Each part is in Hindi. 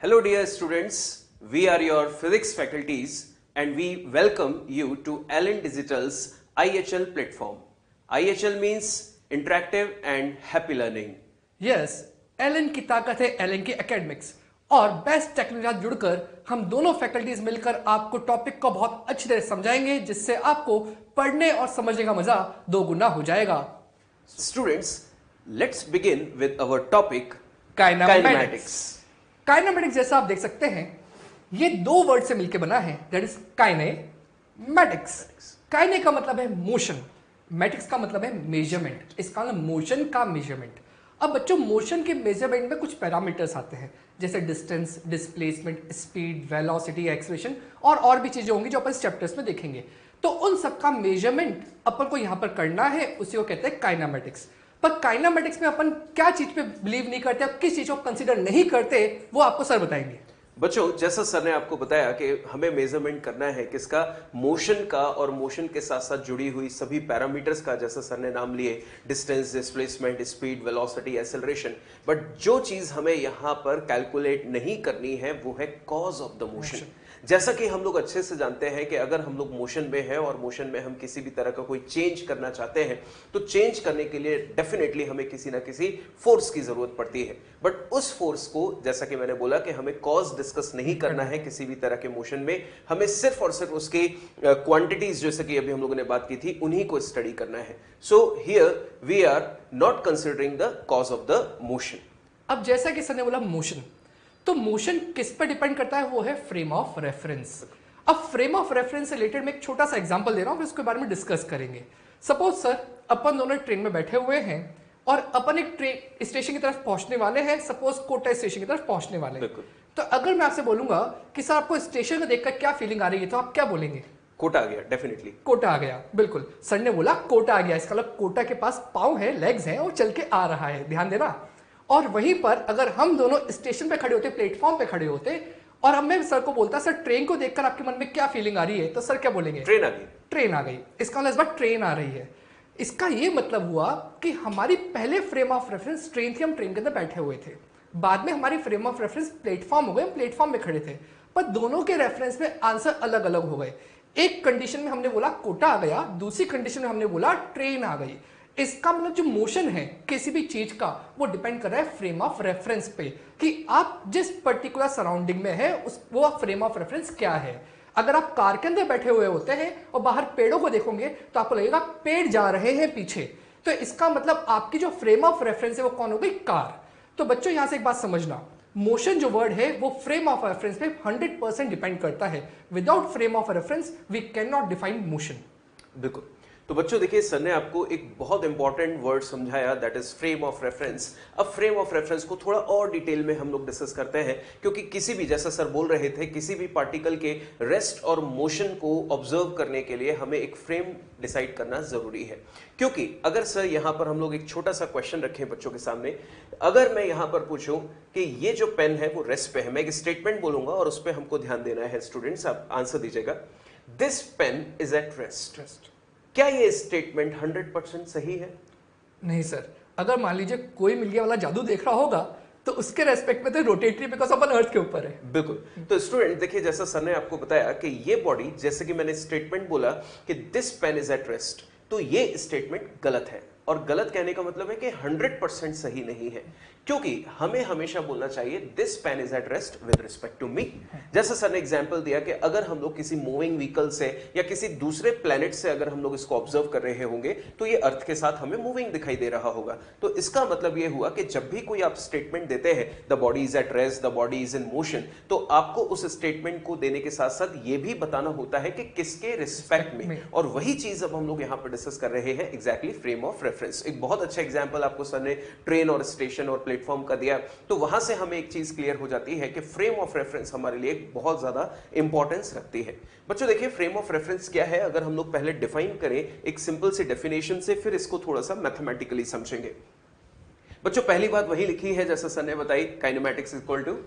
Hello dear students, we are your physics faculties and we welcome you to Allen Digital's IHL platform. IHL means Interactive and Happy Learning. Yes Allen की ताकत है एलन की एकेडमिक्स और बेस्ट टेक्नोलॉजी जुड़कर हम दोनों फैकल्टीज मिलकर आपको टॉपिक को बहुत अच्छी तरह समझाएंगे जिससे आपको पढ़ने और समझने का मजा दो गुना हो जाएगा. Students, let's begin with our topic kinematics. Kinematics जैसा आप देख सकते हैं ये दो वर्ड से मिलकर बना है, दैट इज काइनेमैटिक्स. काइने का मतलब है मोशन, मैटिक्स का मतलब है मेजरमेंट, इसका मतलब मोशन का मेजरमेंट. अब बच्चों मोशन के मेजरमेंट में कुछ पैरामीटर्स आते हैं जैसे distance, displacement, speed, velocity, acceleration और भी चीजें होंगी जो अपन इस चैप्टर्स में देखेंगे. तो उन सबका मेजरमेंट अपन को यहाँ पर करना है, उसी को कहते हैं काइनेमैटिक्स. पर काइनेमैटिक्स में अपन क्या चीज पे बिलीव नहीं करते, अब किस चीज को कंसीडर नहीं करते, वो आपको सर बताएंगे. बच्चों, जैसा सर ने आपको बताया कि हमें मेजरमेंट करना है किसका, मोशन का, और मोशन के साथ साथ जुड़ी हुई सभी पैरामीटर्स का, जैसा सर ने नाम लिए distance, displacement, speed, velocity, acceleration. But जो चीज हमें यहाँ पर कैलकुलेट नहीं करनी है वो है कॉज ऑफ द मोशन. जैसा कि हम लोग अच्छे से जानते हैं कि अगर हम लोग मोशन में हैं और मोशन में हम किसी भी तरह का कोई चेंज करना चाहते हैं तो चेंज करने के लिए डेफिनेटली हमें किसी ना किसी फोर्स की जरूरत पड़ती है. बट उस फोर्स को, जैसा कि मैंने बोला कि हमें कॉज डिस्कस नहीं करना है किसी भी तरह के मोशन में, हमें सिर्फ और सिर्फ उसकी क्वांटिटीज जैसे कि अभी हम लोगों ने बात की थी उन्हीं को स्टडी करना है. So here we are not considering the cause of the motion. अब जैसा कि सर ने बोला मोशन, तो मोशन किस पर डिपेंड करता है, वो है फ्रेम ऑफ रेफरेंस. अब फ्रेम ऑफ रेफरेंस से रिलेटेड मैं एक छोटा सा एग्जांपल दे रहा हूं, फिर उसके बारे में डिस्कस करेंगे. सपोज सर अपन दोनों ट्रेन में बैठे हुए हैं और अपन एक ट्रेन स्टेशन की तरफ पहुंचने वाले हैं, सपोज कोटा स्टेशन की तरफ पहुंचने वाले हैं. तो अगर मैं आपसे बोलूंगा कि सर आपको स्टेशन को देखकर क्या फीलिंग आ रही है, तो आप क्या बोलेंगे? कोटा आ गया, डेफिनेटली कोटा आ गया. बिल्कुल, सर ने बोला कोटा आ गया, इसका मतलब कोटा के पास पाँव है, लेग्स हैं और चल के आ रहा है. ध्यान देना. और वहीं पर अगर हम दोनों स्टेशन पे खड़े होते, प्लेटफॉर्म पे खड़े होते और अब मैं सर को बोलता सर ट्रेन को देखकर आपके मन में क्या फीलिंग आ रही है, तो सर क्या बोलेंगे? ट्रेन आ गई. ट्रेन आ गई. इसका मतलब इस बार ट्रेन आ रही है. इसका ये मतलब हुआ कि हमारी पहले फ्रेम ऑफ रेफरेंस ट्रेन थी, हम ट्रेन के अंदर बैठे हुए थे. बाद में हमारी फ्रेम ऑफ रेफरेंस प्लेटफॉर्म हो गए, हम प्लेटफॉर्म में खड़े थे. पर दोनों के रेफरेंस में आंसर अलग अलग हो गए. एक कंडीशन में हमने बोला कोटा आ गया, दूसरी कंडीशन में हमने बोला ट्रेन आ गई. इसका मतलब जो मोशन है किसी भी चीज का वो डिपेंड कर रहा है फ्रेम ऑफ रेफरेंस पे कि आप जिस पर्टिकुलर सराउंडिंग में है उस वो फ्रेम ऑफ रेफरेंस क्या है. अगर आप कार के अंदर बैठे हुए होते हैं और बाहर पेड़ों को देखोगे तो आपको लगेगा पेड़ जा रहे हैं पीछे, तो इसका मतलब आपकी जो फ्रेम ऑफ रेफरेंस है वो कौन हो गई? कार. तो बच्चों यहां से एक बात समझना, मोशन जो वर्ड है वो फ्रेम ऑफ रेफरेंस पे 100% डिपेंड करता है. Without frame of reference we can not define motion. बिल्कुल. तो बच्चों देखिए, सर ने आपको एक बहुत इंपॉर्टेंट वर्ड समझाया, that is frame of reference. अब फ्रेम ऑफ रेफरेंस को थोड़ा और डिटेल में हम लोग डिस्कस करते हैं, क्योंकि किसी भी, जैसा सर बोल रहे थे, किसी भी पार्टिकल के रेस्ट और मोशन को ऑब्जर्व करने के लिए हमें एक फ्रेम डिसाइड करना जरूरी है. क्योंकि अगर सर यहाँ पर हम लोग एक छोटा सा क्वेश्चन रखें बच्चों के सामने, अगर मैं यहाँ पर पूछूं कि ये जो पेन है वो रेस्ट पे है, मैं एक स्टेटमेंट बोलूंगा और उस पर हमको ध्यान देना है. स्टूडेंट्स आप आंसर दीजिएगा. This pen is at rest. क्या ये स्टेटमेंट 100% सही है? नहीं सर. अगर मान लीजिए कोई मिल गया वाला जादू देख रहा होगा तो उसके रेस्पेक्ट में तो रोटेटरी, बिकॉज अपन अर्थ के ऊपर है. बिल्कुल. तो स्टूडेंट देखिए, जैसा सर ने आपको बताया कि ये बॉडी, जैसे कि मैंने स्टेटमेंट बोला कि this pen is at rest, तो ये स्टेटमेंट गलत है. और गलत कहने का मतलब है कि 100% सही नहीं है, क्योंकि हमें हमेशा बोलना चाहिए this pen is at rest with respect to me. जैसा सर ने एग्जांपल दिया कि अगर हम लोग किसी मूविंग व्हीकल से या किसी दूसरे प्लेनेट से अगर हम लोग इसको ऑब्जर्व कर रहे होंगे तो ये अर्थ के साथ हमें मूविंग दिखाई दे रहा होगा. तो इसका मतलब ये हुआ कि जब भी कोई आप स्टेटमेंट देते हैं the body is at rest, the body is in motion, तो आपको उस स्टेटमेंट को देने के साथ साथ ये भी बताना होता है कि किसके रिस्पेक्ट में. और वही चीज अब हम लोग यहाँ पर डिस्कस कर रहे हैं, एग्जैक्टली फ्रेम ऑफ रेफरेंस. एक बहुत अच्छा एग्जाम्पल आपको सर ने ट्रेन और स्टेशन और प्लेटफॉर्म का दिया, तो वहां से हमें एक चीज क्लियर हो जाती है कि फ्रेम ऑफ रेफरेंस हमारे लिए बहुत ज्यादा इंपॉर्टेंस रखती है. बच्चों देखिए, फ्रेम ऑफ रेफरेंस क्या है, अगर हम लोग पहले डिफाइन करें एक सिंपल सी डेफिनेशन से, फिर इसको थोड़ा सा मैथमेटिकली समझेंगे. बच्चों पहली बात वही लिखी है जैसा सर ने बताई, kinematics is equal to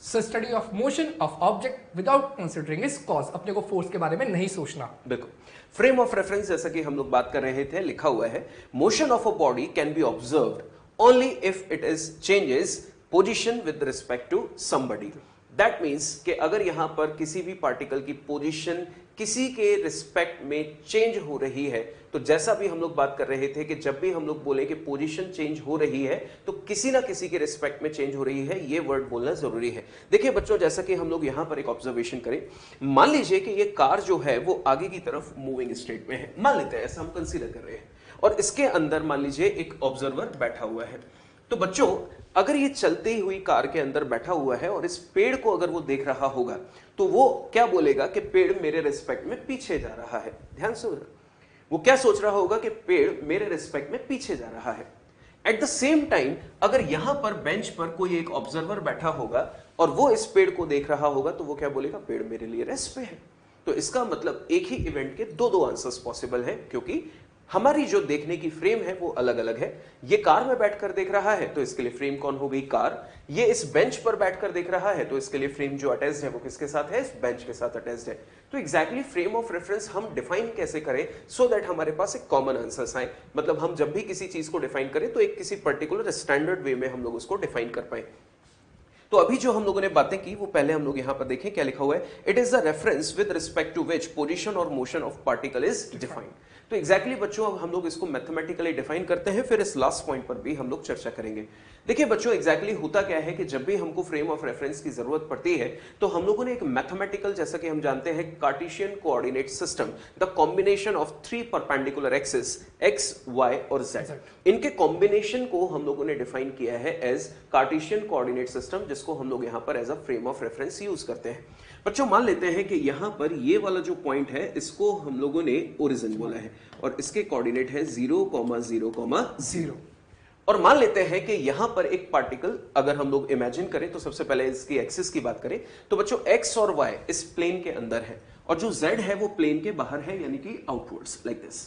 study of motion of object without considering its cause. अपने को फोर्स के बारे में नहीं सोचना. बिल्कुल. फ्रेम ऑफ रेफरेंस जैसा कि हम लोग बात कर रहे थे, लिखा हुआ है motion of a body can be observed only if it is changes position with respect to somebody. That means कि अगर यहां पर किसी भी पार्टिकल की पोजीशन किसी के रिस्पेक्ट में चेंज हो रही है, तो जैसा भी हम लोग बात कर रहे थे कि जब भी हम लोग बोले कि पोजीशन चेंज हो रही है तो किसी ना किसी के रिस्पेक्ट में चेंज हो रही है, ये वर्ड बोलना जरूरी है। देखिए बच्चों, जैसा कि हम लोग यहां पर एक ऑब्जर्वेशन करें, मान लीजिए कि ये कार जो है वो आगे की तरफ मूविंग स्टेट में है, मान लेते हैं, ऐसा हम कंसीडर कर रहे हैं, और इसके अंदर मान लीजिए एक ऑब्जर्वर बैठा हुआ है। तो बच्चों, अगर ये चलती हुई कार के अंदर बैठा हुआ है और इस पेड़ को अगर वो देख रहा होगा तो वो क्या बोलेगा कि पेड़ मेरे रिस्पेक्ट में पीछे जा रहा है। ध्यान से, वो क्या सोच रहा होगा कि पेड़ मेरे रिस्पेक्ट में पीछे जा रहा है। एट द सेम टाइम अगर यहां पर बेंच पर कोई एक ऑब्जर्वर बैठा होगा और वो इस पेड़ को देख रहा होगा तो वो क्या बोलेगा, पेड़ मेरे लिए रेस्ट पे है। तो इसका मतलब एक ही इवेंट के दो आंसर्स पॉसिबल है, क्योंकि हमारी जो देखने की फ्रेम है वो अलग अलग है। ये कार में बैठकर देख रहा है तो इसके लिए फ्रेम कौन हो गई, कार। ये इस बेंच पर बैठकर देख रहा है तो इसके लिए फ्रेम जो अटैच्ड है वो किसके साथ है, इस बेंच के साथ अटैच्ड है। तो एग्जैक्टली फ्रेम ऑफ रेफरेंस हम डिफाइन कैसे करें सो दैट हमारे पास एक कॉमन आंसर्स आए। मतलब हम जब भी किसी चीज को डिफाइन करें तो एक किसी पर्टिकुलर स्टैंडर्ड वे में हम लोग उसको डिफाइन कर पाए। तो अभी जो हम लोगों ने बातें की वो पहले हम लोग यहां पर देखें क्या लिखा हुआ है, it is the reference with respect to which position और motion of particle is defined. तो एग्जैक्टली बच्चों, अब हम लोग इसको मैथमेटिकली डिफाइन करते हैं, फिर इस लास्ट पॉइंट पर भी हम लोग चर्चा करेंगे। देखिए बच्चों, एग्जैक्टली होता क्या है कि जब भी हमको फ्रेम ऑफ रेफरेंस की जरूरत पड़ती है तो हम लोगों ने एक मैथमेटिकल, जैसा कि हम जानते हैं, Cartesian coordinate system, the combination of 3 perpendicular axis x, y और z, इनके कॉम्बिनेशन को हम लोगों ने डिफाइन किया है एज कार्टेशियन कोऑर्डिनेट सिस्टम, जिसको हम लोग यहां पर as a frame of reference use करते हैं। बच्चों, मान लेते हैं कि यहां पर ये वाला जो पॉइंट है इसको हम लोगों ने ओरिजिन बोला है और इसके कोऑर्डिनेट है 0,0,0, और मान लेते हैं कि यहां पर एक पार्टिकल अगर हम लोग इमेजिन करें तो सबसे पहले इसकी एक्सिस की बात करें तो बच्चों x और y इस प्लेन के अंदर है और जो z है वो प्लेन के बाहर है, यानी कि आउटवर्ड्स लाइक दिस।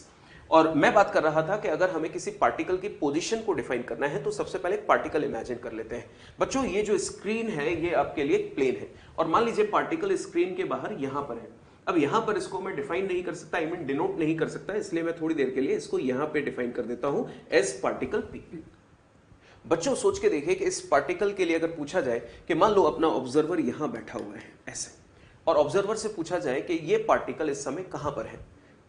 और मैं बात कर रहा था कि अगर हमें किसी पार्टिकल की पोजीशन को डिफाइन करना है तो सबसे पहले एक पार्टिकल इमेजिन कर लेते हैं। बच्चों, ये जो स्क्रीन है ये आपके लिए एक प्लेन है और मान लीजिए पार्टिकल स्क्रीन के बाहर यहां पर है। अब यहां पर इसको मैं डिफाइन नहीं कर सकता, आई मीन डिनोट नहीं कर सकता, इसलिए मैं थोड़ी देर के लिए इसको यहां पे डिफाइन कर देता हूं एज पार्टिकल पी। बच्चों, सोच के देखिए कि इस पार्टिकल के लिए अगर पूछा जाए कि मान लो अपना ऑब्जर्वर यहां बैठा हुआ है ऐसे, और ऑब्जर्वर से पूछा जाए कि ये पार्टिकल इस समय कहां पर है,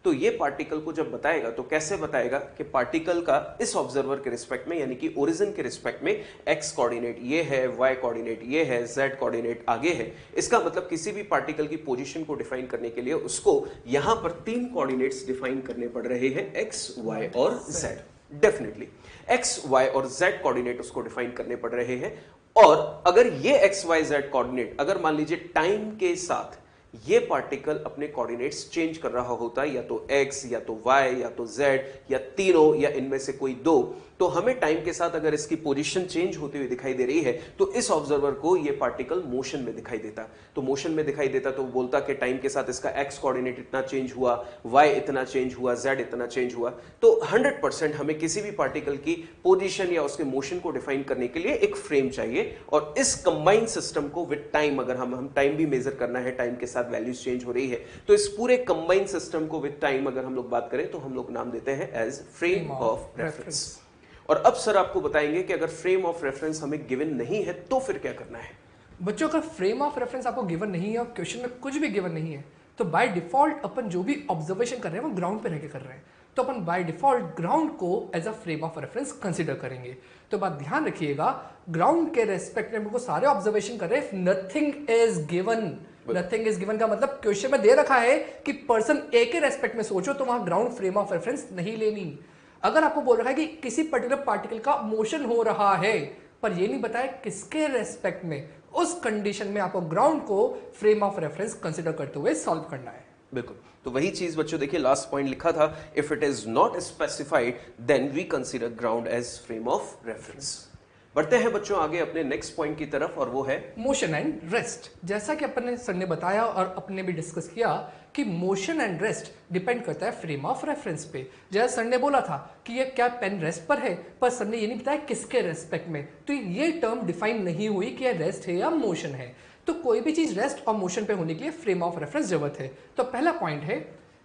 तो ये पार्टिकल को जब बताएगा तो कैसे बताएगा कि पार्टिकल का इस ऑब्जर्वर के रिस्पेक्ट में, यानी कि ओरिजिन के रिस्पेक्ट में x कोऑर्डिनेट ये है, y कोऑर्डिनेट ये है, z कोऑर्डिनेट आगे है। इसका मतलब किसी भी पार्टिकल की पोजीशन को डिफाइन करने के लिए उसको यहां पर 3 कोऑर्डिनेट्स डिफाइन करने पड़ रहे हैं, x, y और z। डेफिनेटली x, y और z कोऑर्डिनेट उसको डिफाइन करने पड़ रहे हैं। और अगर ये x, y, z कोऑर्डिनेट अगर मान लीजिए टाइम के साथ ये पार्टिकल अपने कोऑर्डिनेट्स चेंज कर रहा होता है, या तो x या तो y या तो z या तीनों या इनमें से कोई दो, तो हमें टाइम के साथ अगर इसकी पोजीशन चेंज होती हुई दिखाई दे रही है तो इस ऑब्जर्वर को ये पार्टिकल मोशन में दिखाई देता। तो मोशन में दिखाई देता तो बोलता कि टाइम के साथ इसका x कोऑर्डिनेट इतना चेंज हुआ, y इतना चेंज हुआ, z इतना चेंज हुआ। तो 100% हमें किसी भी पार्टिकल की पोजीशन या उसके मोशन को डिफाइन करने के लिए एक फ्रेम चाहिए, और इस कंबाइंड सिस्टम को विद टाइम, अगर हम टाइम भी मेजर करना है, टाइम के साथ वैल्यूज चेंज हो रही है, तो इस पूरे कंबाइंड सिस्टम को विद टाइम अगर हम लोग बात करें तो हम लोग नाम देते हैं एज फ्रेम ऑफ रेफरेंस। और अब सर आपको बताएंगे कि अगर फ्रेम ऑफ रेफरेंस हमें गिवन नहीं है तो फिर क्या करना है। बच्चों, अगर फ्रेम ऑफ रेफरेंस आपको गिवन नहीं है और क्वेश्चन में कुछ भी गिवन नहीं है तो बाय डिफॉल्ट अपन जो भी ऑब्जर्वेशन कर रहे हैं वो ग्राउंड पे रह के कर रहे हैं, तो अपन बाय डिफॉल्ट ग्राउंड को as a frame of reference consider करेंगे। तो बात ध्यान रखिएगा, ग्राउंड के रेस्पेक्ट में हमको सारे ऑब्जर्वेशन कर रहे हैं, nothing is given. Nothing is given का मतलब क्वेश्चन में दे रखा है कि पर्सन ए के रेस्पेक्ट में सोचो तो वहां ग्राउंड फ्रेम ऑफ रेफरेंस नहीं लेनी। अगर आपको बोल रखा है कि किसी पर्टिकुलर पार्टिकल का मोशन हो रहा है पर ये नहीं बताया किसके रेस्पेक्ट में, उस कंडीशन में आपको ग्राउंड को फ्रेम ऑफ रेफरेंस कंसिडर करते हुए सॉल्व करना है। बिल्कुल, तो वही चीज बच्चों देखिए लास्ट पॉइंट लिखा था, if it is not specified then we consider ground as frame of reference. बढ़ते हैं बच्चों आगे अपने नेक्स्ट पॉइंट की तरफ, और वो है मोशन एंड रेस्ट। जैसा कि अपन ने सर ने बताया और अपने भी डिस्कस किया कि मोशन एंड रेस्ट डिपेंड करता है फ्रेम ऑफ रेफरेंस पे। जैसा सर ने बोला था कि ये क्या पेन रेस्ट पर है, पर सर ने ये नहीं बताया किसके रेस्पेक्ट में, तो ये टर्म डिफाइन नहीं हुई कि ये रेस्ट है या मोशन है। तो कोई भी चीज रेस्ट और मोशन पे होने के लिए फ्रेम ऑफ रेफरेंस जरूरत है। तो पहला पॉइंट है,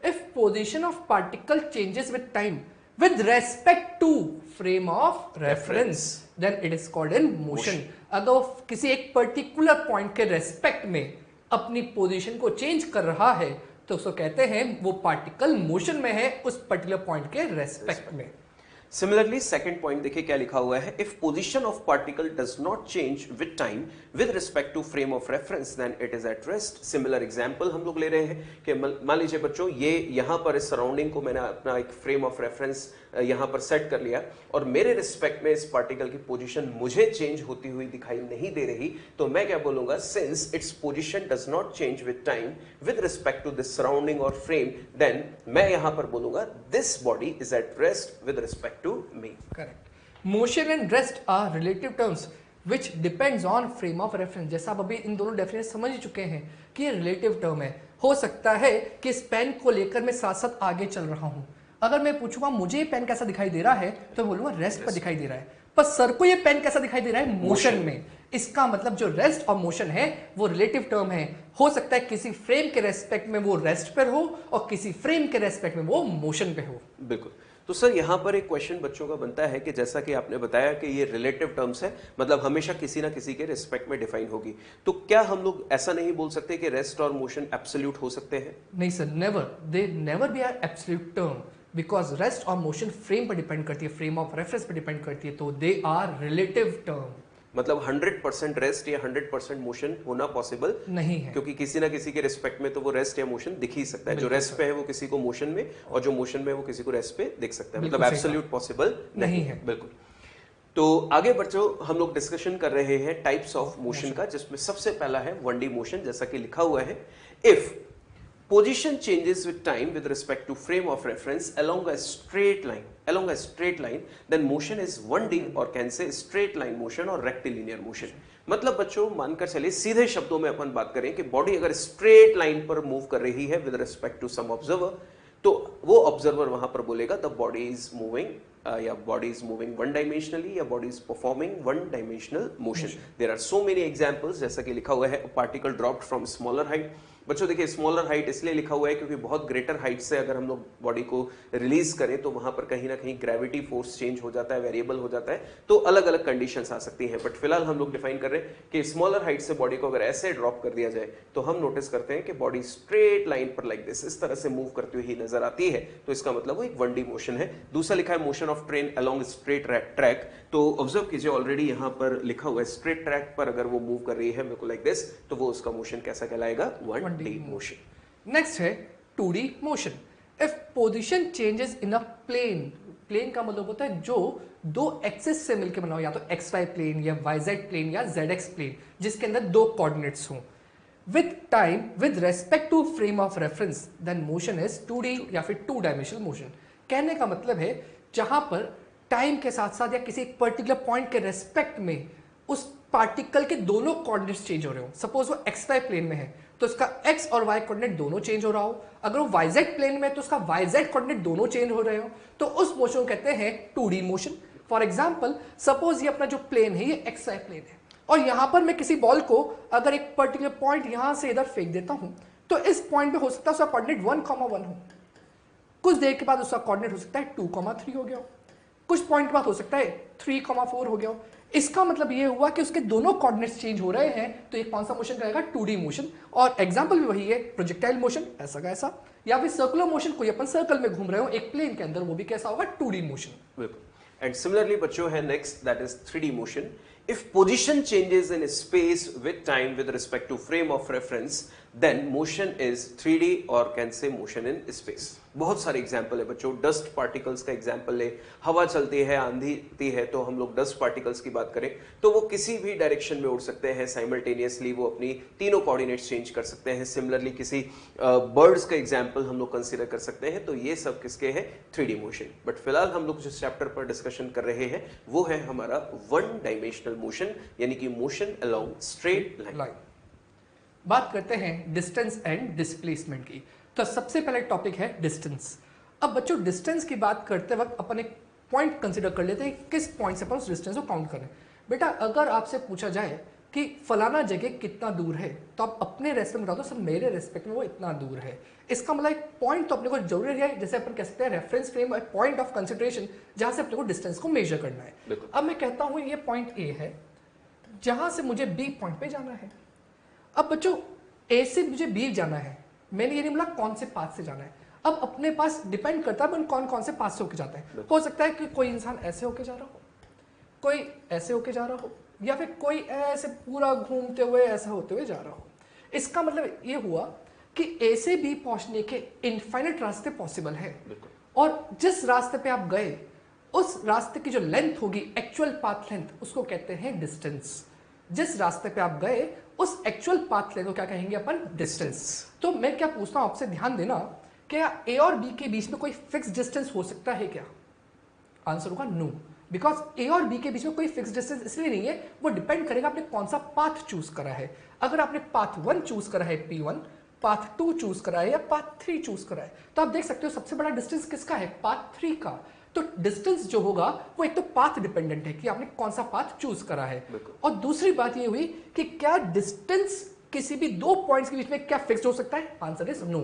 if position of particle changes with time with respect to frame of reference, then it is called in motion. अगर वो किसी एक पर्टिकुलर पॉइंट के रेस्पेक्ट में अपनी पोजीशन को चेंज कर रहा है तो उसको कहते हैं वो पार्टिकल मोशन में है उस पर्टिकुलर पॉइंट के रेस्पेक्ट में। सिमिलरली सेकंड पॉइंट देखिए क्या लिखा हुआ है, if position of particle does not change with time with respect to frame of reference then it is at rest. Similar example हम लोग ले रहे हैं कि मान लीजिए बच्चों ये यहां पर इस सराउंडिंग को मैंने अपना एक फ्रेम ऑफ रेफरेंस यहां पर सेट कर लिया और मेरे रिस्पेक्ट में इस पार्टिकल की पोजीशन मुझे चेंज होती हुई दिखाई नहीं दे रही, तो मैं क्या बोलूंगा, since its position does not change with time with respect to this surrounding और फ्रेम, देन मैं यहां पर बोलूंगा this body is at rest with respect to me. Correct. Motion and rest are relative terms which depends on frame of reference. जैसा आप अभी इन दोनों डेफिनेशन समझ ही चुके हैं कि ये रिलेटिव टर्म है। हो सकता है कि इस पेन को लेकर मैं साथ साथ आगे चल रहा हूं, अगर मैं पूछूंगा मुझे ये पेन कैसा दिखाई दे रहा है तो मैं बोलूंगा रेस्ट पर दिखाई दे रहा है, पर सर को ये पेन कैसा दिखाई दे रहा है, मोशन में। इसका मतलब जो रेस्ट और मोशन है वो रिलेटिव टर्म है। हो सकता है किसी फ्रेम के रेस्पेक्ट में वो रेस्ट पर हो और किसी फ्रेम के रेस्पेक्ट में वो मोशन पे हो। बिल्कुल। तो सर यहां पर एक क्वेश्चन बच्चों का बनता है कि जैसा कि आपने बताया कि ये रिलेटिव टर्म्स है, मतलब हमेशा किसी ना किसी के रिस्पेक्ट में डिफाइन होगी, तो क्या हम लोग ऐसा नहीं बोल सकते कि रेस्ट और मोशन एब्सोल्यूट हो सकते हैं? नहीं sir, never, they never be are absolute term, because rest और मोशन फ्रेम पर डिपेंड करती है, फ्रेम ऑफ रेफरेंस पर डिपेंड करती है, तो दे आर रिलेटिव टर्म। मतलब 100% रेस्ट या 100% मोशन होना पॉसिबल नहीं है, क्योंकि किसी ना किसी के रिस्पेक्ट में तो वो रेस्ट या मोशन दिख ही सकता है। जो रेस्ट पे है वो किसी को मोशन में और जो मोशन में है वो किसी को रेस्ट पे दिख सकता है, मतलब एब्सोल्यूट पॉसिबल नहीं है। बिल्कुल। तो आगे बच्चों हम लोग डिस्कशन कर रहे हैं टाइप्स ऑफ मोशन का, जिसमें सबसे पहला है 1D मोशन, जैसा कि लिखा हुआ है, if position changes with time with respect to frame of reference along a straight line, then motion is 1D or can say straight line motion or rectilinear motion। मतलब बच्चों मानकर चलिए, सीधे शब्दों में अपन बात करें कि बॉडी अगर स्ट्रेट लाइन पर मूव कर रही है with respect to some observer, तो वो ऑब्जर्वर वहां पर बोलेगा द बॉडी इज मूविंग या body is moving one dimensionally या body is performing one dimensional motion. There are so many examples, जैसा कि लिखा हुआ है, particle dropped from smaller height. बच्चों देखिए स्मॉलर हाइट इसलिए लिखा हुआ है क्योंकि बहुत ग्रेटर हाइट से अगर हम लोग बॉडी को रिलीज करें तो वहां पर कहीं ना कहीं ग्रेविटी फोर्स चेंज हो जाता है, वेरिएबल हो जाता है, तो अलग अलग कंडीशंस आ सकती हैं। बट फिलहाल हम लोग डिफाइन कर रहे हैं कि स्मॉलर हाइट से बॉडी को अगर ऐसे ड्रॉप कर दिया जाए तो हम नोटिस करते हैं कि बॉडी स्ट्रेट लाइन पर लाइक दिस इस तरह से मूव करती हुई नजर आती है, तो इसका मतलब वो एक 1D मोशन है। दूसरा लिखा है motion of train along straight track, तो ऑब्जर्व कीजिए ऑलरेडी यहां पर लिखा हुआ है स्ट्रेट ट्रैक पर अगर वो मूव कर रही है मेरे को लाइक दिस, तो वो उसका मोशन कैसा कहलाएगा, 1D मोशन। नेक्स्ट है 2D motion. If position changes in a plane, plane का मतलब होता है जो दो एक्सिस से मिलकर बना हो, या तो XY प्लेन या YZ प्लेन या ZX प्लेन, जिसके अंदर दो कोऑर्डिनेट्स हों, with time with respect to frame of reference, then motion is 2D या फिर 2 डायमेंशनल मोशन। कहने का मतलब है जहां पर टाइम के साथ साथ या किसी पर्टिकुलर पॉइंट के रेस्पेक्ट में उस पार्टिकल के दोनों कोऑर्डिनेट्स चेंज हो रहे हो। सपोज वो XY प्लेन में है तो इसका X और Y कोऑर्डिनेट दोनों चेंज हो रहा हो, अगर वो YZ प्लेन में है तो उसका YZ कोऑर्डिनेट दोनों चेंज हो रहे हो, तो उस मोशन को कहते हैं 2D motion. For example suppose ये अपना जो प्लेन है ये XY प्लेन है और यहां पर मैं किसी बॉल को अगर एक पर्टिकुलर पॉइंट यहां से इधर फेंक देता हूं तो इस पॉइंट पे हो सकता है उसका कोऑर्डिनेट 1,1 हो, कुछ देर के बाद उसका कोऑर्डिनेट हो सकता है 2,3 हो गया, कुछ पॉइंट बाद हो सकता है 3,4 हो गया। इसका मतलब ये हुआ कि उसके दोनों कोऑर्डिनेट्स चेंज हो रहे हैं, तो ये कौन सा मोशन रहेगा, 2D मोशन। और एग्जांपल भी वही है, प्रोजेक्टाइल मोशन ऐसा का ऐसा, या फिर सर्कुलर मोशन, कोई अपन सर्कल में घूम रहे हो एक प्लेन के अंदर, वो भी कैसा होगा, 2D मोशन। एंड सिमिलरली बच्चों है next, that is 3D motion. If position changes in space with time with respect to frame of reference, then motion is 3D or can say motion in space। बहुत सारे एग्जाम्पल है बच्चों, डस्ट पार्टिकल्स का एग्जाम्पल ले, हवा चलती है, आंधी है, तो हम लोग डस्ट पार्टिकल्स की बात करें तो वो किसी भी डायरेक्शन में उड़ सकते हैं साइमल्टेनियसली, वो अपनी तीनों कोऑर्डिनेट्स चेंज कर सकते हैं। सिमिलरली किसी बर्ड्स का एग्जाम्पल हम लोग कंसीडर कर सकते हैं, तो ये सब किसके हैं, 3D मोशन। बट फिलहाल हम लोग जिस चैप्टर पर डिस्कशन कर रहे हैं वो है हमारा 1 डायमेंशनल मोशन, यानी कि मोशन अलोंग स्ट्रेट लाइन। बात करते हैं डिस्टेंस एंड डिस्प्लेसमेंट की। तो सबसे पहले टॉपिक है डिस्टेंस। अब बच्चों डिस्टेंस की बात करते वक्त अपन एक पॉइंट कंसीडर कर लेते हैं, किस पॉइंट से अपन उस डिस्टेंस को काउंट करें। बेटा अगर आपसे पूछा जाए कि फलाना जगह कितना दूर है, तो आप अपने रेस्पेक्ट में बता दो सर मेरे रेस्पेक्ट में वो इतना दूर है। इसका मतलब एक पॉइंट तो अपने को जरूरी है, जैसे अपन कह सकते हैं रेफरेंस फ्रेम, एक पॉइंट ऑफ कंसिडरेशन जहां से अपने को डिस्टेंस को मेजर करना है। अब मैं कहता हूं ये पॉइंट ए है जहां से मुझे बी पॉइंट पे जाना है। अब बच्चों ए से मुझे बी जाना है, मैंने ये नहीं बोला कौन से पाथ से जाना है। अब अपने पास डिपेंड करता है कौन कौन से पाथ से होके जाता है। हो सकता है कि कोई इंसान ऐसे होके जा रहा हो, कोई ऐसे होके जा रहा हो, या फिर कोई ऐसे पूरा घूमते हुए ऐसा होते हुए जा रहा हो। इसका मतलब ये हुआ कि ए से बी पहुंचने के इनफाइनाइट रास्ते पॉसिबल है, और जिस रास्ते पे आप गए उस रास्ते की जो लेंथ होगी, एक्चुअल पाथ लेंथ, उसको कहते हैं डिस्टेंस। जिस रास्ते पे आप गए उस एक्चुअल पाथ लेंथ को क्या कहेंगे अपन? डिस्टेंस। तो मैं क्या पूछता हूं आपसे, ध्यान देना, क्या ए और बी के बीच में कोई फिक्स डिस्टेंस हो सकता है क्या? आंसर होगा नो, बिकॉज ए और बी के बीच में कोई फिक्स डिस्टेंस इसलिए नहीं है, वो डिपेंड करेगा आपने कौन सा पाथ चूज करा है। अगर आपने पाथ 1 चूज करा है P1, पाथ 2 चूज करा है या पाथ 3 चूज करा है, तो आप देख सकते हो सबसे बड़ा डिस्टेंस किसका है? पाथ 3 का। तो डिस्टेंस जो होगा वो एक तो पाथ डिपेंडेंट है कि आपने कौन सा पाथ चूज करा है, और दूसरी बात ये हुई कि क्या डिस्टेंस किसी भी दो पॉइंट्स के बीच में क्या फिक्स्ड हो सकता है? Answer is no.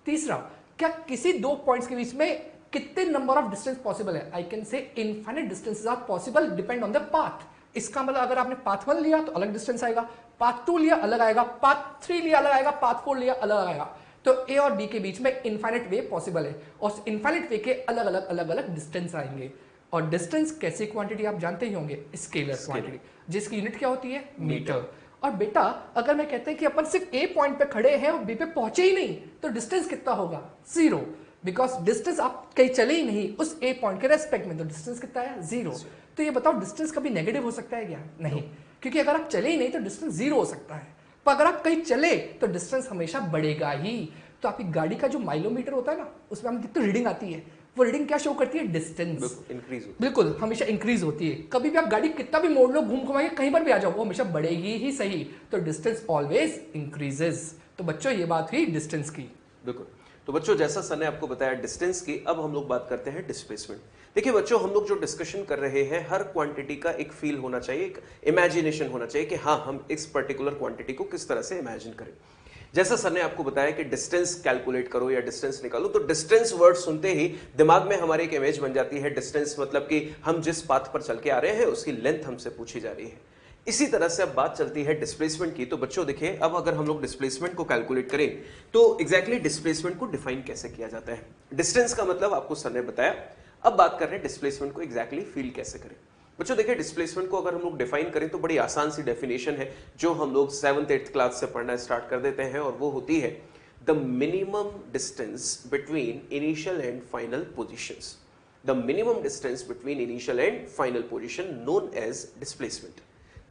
तीसरा, क्या किसी दो पॉइंट्स के बीच में कितने नंबर ऑफ डिस्टेंस पॉसिबल है? I can say infinite distances are possible, depend on the path. इसका मतलब अगर आपने पाथ 1 लिया तो अलग डिस्टेंस आएगा, पाथ 2 लिया अलग आएगा, पाथ 3 लिया अलग आएगा, पाथ 4 लिया अलग आएगा। तो ए और बी के बीच में इनफाइनाइट वे पॉसिबल है, और इनफाइनाइट वे के अलग अलग डिस्टेंस आएंगे। और डिस्टेंस कैसी क्वांटिटी आप जानते ही होंगे? स्केलर क्वांटिटी, जिसकी यूनिट क्या होती है? मीटर। और बेटा अगर मैं कहते हैं कि अपन सिर्फ ए पॉइंट पे खड़े हैं और बी पे पहुंचे ही नहीं, तो डिस्टेंस कितना होगा? 0, बिकॉज डिस्टेंस आप कहीं चले ही नहीं उस ए पॉइंट के रेस्पेक्ट में, तो डिस्टेंस कितना है? 0। तो ये बताओ डिस्टेंस कभी नेगेटिव हो सकता है क्या? नहीं, क्योंकि अगर आप चले ही नहीं तो डिस्टेंस 0 हो सकता है, पर अगर आप कहीं चले तो डिस्टेंस हमेशा बढ़ेगा ही। तो आपकी गाड़ी का जो माइलोमीटर होता है ना, उसमें हम जितनी रीडिंग आती है, वो रीडिंग क्या शो करती है? डिस्टेंस इंक्रीज, बिल्कुल हमेशा इंक्रीज होती है। कभी भी आप गाड़ी कितना भी मोड़ लो, घूम घुमाइए, कहीं पर भी आ जाओ, वो हमेशा बढ़ेगी ही सही। तो डिस्टेंस ऑलवेज इंक्रीजेस। तो बच्चों ये बात हुई डिस्टेंस की। बिल्कुल। तो बच्चों जैसा सर ने आपको बताया डिस्टेंस की, अब हम लोग बात करते हैं डिस्प्लेसमेंट। देखिए बच्चों, हम लोग जो डिस्कशन कर रहे हैं, हर क्वांटिटी का एक फील होना चाहिए, एक इमेजिनेशन होना चाहिए कि हाँ हम इस पर्टिकुलर क्वांटिटी को किस तरह से इमेजिन करें। जैसा सर ने आपको बताया कि डिस्टेंस कैलकुलेट करो या डिस्टेंस निकालो, तो डिस्टेंस वर्ड सुनते ही दिमाग में हमारी एक इमेज बन जाती है। डिस्टेंस मतलब कि हम जिस पाथ पर चल के आ रहे हैं उसकी लेंथ हमसे पूछी जा रही है। इसी तरह से अब बात चलती है डिस्प्लेसमेंट की। तो बच्चों देखिए, अब अगर हम लोग डिस्प्लेसमेंट को कैलकुलेट करें तो एग्जैक्टली डिस्प्लेसमेंट को डिफाइन कैसे किया जाता है। डिस्टेंस का मतलब आपको सर ने बताया, अब बात कर रहे हैं डिस्प्लेसमेंट को एग्जैक्टली फील कैसे करें। बच्चों देखिए, डिस्प्लेसमेंट को अगर हम लोग डिफाइन करें तो बड़ी आसान सी डेफिनेशन है जो हम लोग 7th 8th क्लास से पढ़ना स्टार्ट कर देते हैं, और वो होती है the minimum distance between initial and final positions. The minimum distance between initial and final position known as displacement.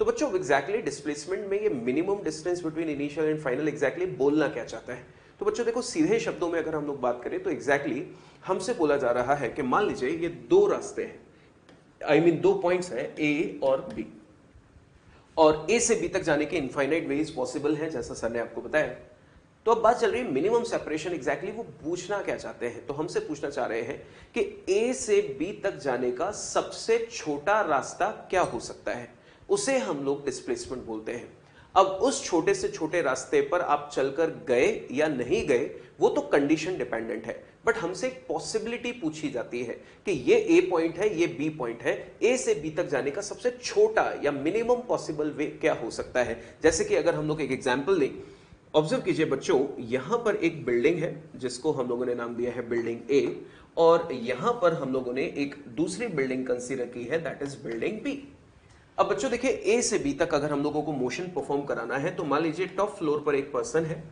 तो बच्चों एग्जैक्टली डिस्प्लेसमेंट में ये minimum distance between initial and final exactly बोलना क्या चाहता है? तो बच्चों देखो, सीधे शब्दों में अगर हम लोग बात करें तो एग्जैक्टली हमसे बोला जा रहा है कि मान लीजिए ये दो रास्ते हैं, दो पॉइंट्स हैं ए और बी, और ए से बी तक जाने के इनफाइनाइट वेज पॉसिबल हैं जैसा सर ने आपको बताया। तो अब बात चल रही है मिनिमम सेपरेशन, एग्जैक्टली वो पूछना क्या चाहते हैं? तो हमसे पूछना चाह रहे हैं कि ए से बी तक जाने का सबसे छोटा रास्ता क्या हो सकता है, उसे हम लोग डिस्प्लेसमेंट बोलते हैं। अब उस छोटे से छोटे रास्ते पर आप चलकर गए या नहीं गए वो तो कंडीशन डिपेंडेंट है, बट हमसे एक पॉसिबिलिटी पूछी जाती है कि ये ए पॉइंट है, ये बी पॉइंट है, ए से बी तक जाने का सबसे छोटा या मिनिमम पॉसिबल वे क्या हो सकता है। जैसे कि अगर हम लोग एक एग्जांपल लें, ऑब्जर्व कीजिए बच्चों, यहां पर एक बिल्डिंग है जिसको हम लोगों ने नाम दिया है बिल्डिंग ए, और यहां पर हम लोगों ने एक दूसरी बिल्डिंग कंसीडर की है, दैट इज बिल्डिंग बी। अब बच्चों देखिए, ए से बी तक अगर हम लोगों को मोशन परफॉर्म कराना है तो मान लीजिए टॉप फ्लोर पर एक पर्सन है